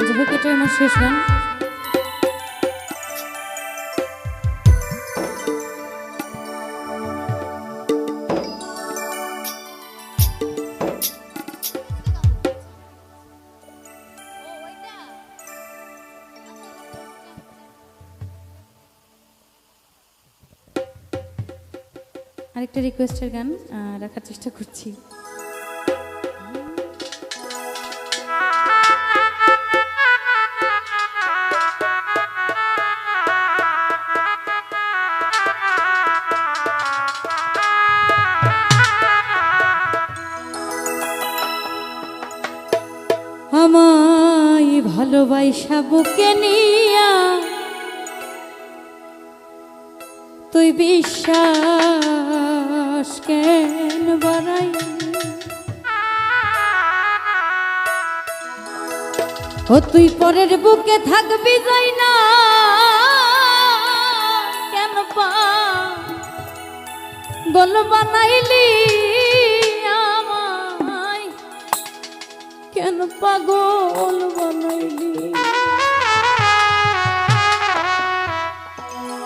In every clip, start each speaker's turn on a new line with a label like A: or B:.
A: যাই হোক, এটাই আমার শেষ গান। আরেকটা রিকোয়েস্টের গান রাখার চেষ্টা করছি। আমায় ভালোবাসা বুকে নিয়া তুই বিশ্বাস কেন বাড়াই, ও তুই পরের বুকে থাকবি যাই না কেন পাগল বানাইলি আমায়, কেন পাগল বানাইলি।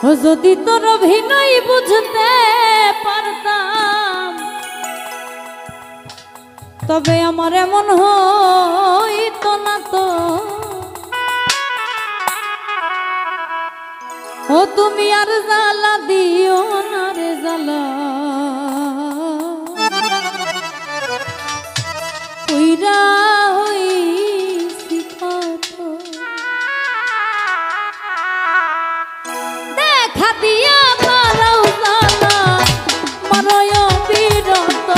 A: ও যদি তোর অভিনয় বুঝতে পারতাম তবে আমার এমন হইতো না তো। ও তুমি আর জ্বালা দিও না রে জ্বালা, কইরা হইছি কত। দেখা দিয়া মারাও জ্বালা মারয় বিরত,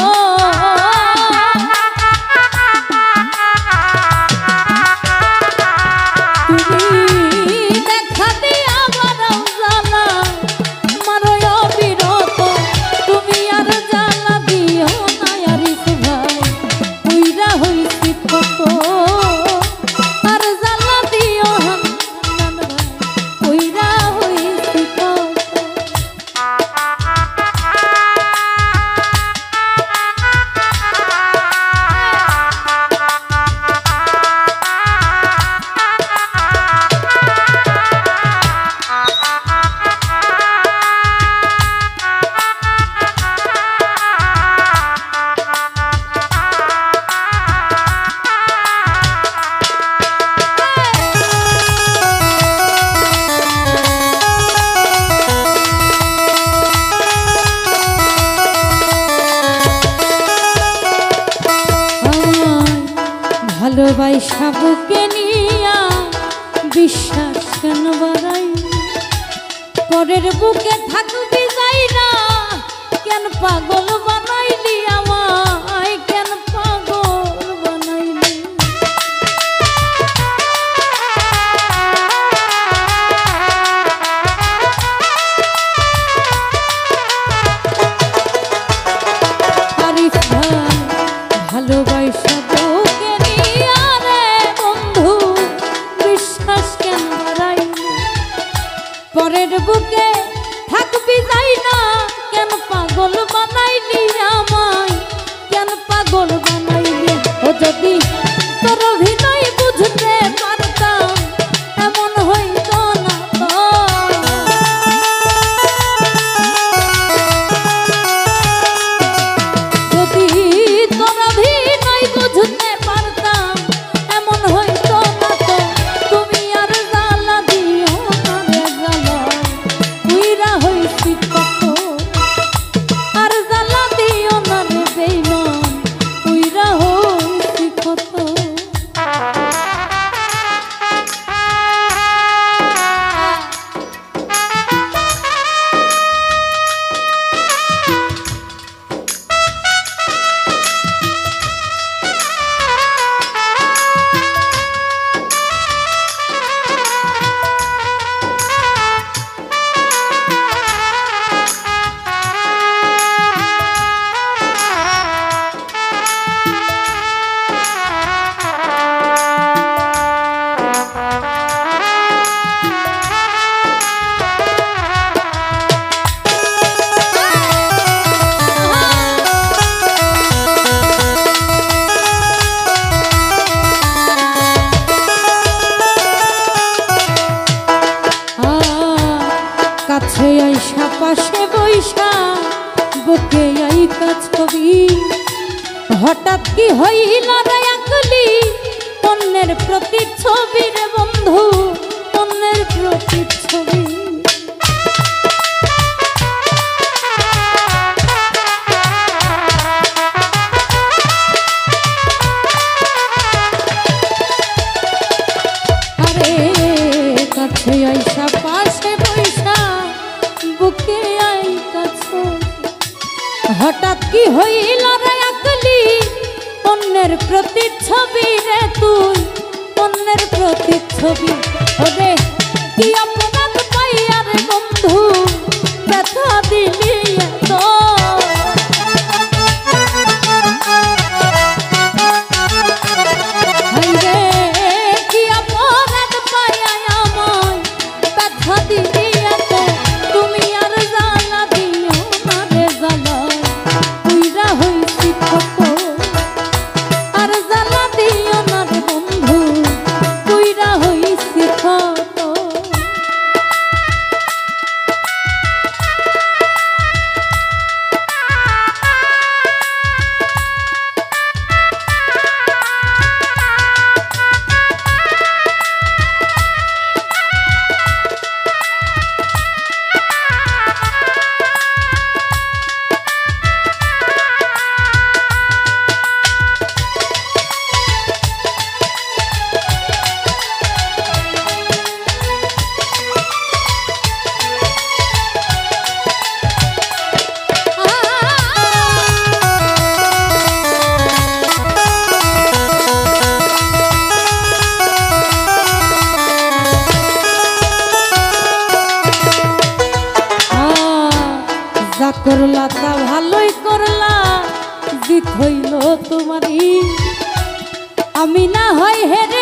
A: ভালোবাসা বুকে নিয়া বিশ্বাস কেন বাড়াই, পরের বুকে থাকবি যাই না কেন পাগল বানাইলি আমায়, কেন পাগল বানাইলি। ভালোবাসা বুকে নিয়া রে বন্ধু বিশ্বাস কেন বাড়াইলি, পরের বুকে থাকবি যাই না কেন পাগল বানাইলি আমায়, কেন পাগল বানাইলি। ও যদি তোর অভিনয় বুঝতে পারতাম এমন হইতো না তো। যদি তোর অভিনয় বুঝতে পারতাম এমন হইতো না তো। তুমি আর জ্বালা দিও না রে জ্বালা, উইরা হইছি কত। আর জ্বালা দিও না রে বেইমান, উইরা হইছি কত। হঠাৎ কি হইল রে আকলি অন্যের প্রতিচ্ছবি রে বন্ধু অন্যের প্রতিচ্ছবি আরে কাছে আইসা পাশে বৈশা বুকে আই কাছে হঠাৎ কি হইল রে আকলি অন্যের প্রতিচ্ছবি রে তুই অন্যের প্রতিচ্ছবি ওরে কি অপরাধ পাইয়া রে বন্ধু ব্যথা দিলি এত হায়রে কি অপরাধ পাইয়া আমায় ব্যথা দিলি এত তুমি আর জ্বালা দিও না রে জ্বালা উইরা হইছি কত আর জ্বালা দিও না রে বন্ধু উইরা হইছি কত যা করলা তা ভালোই করলা জিত হইল তোমারই আমি না হয় হেরে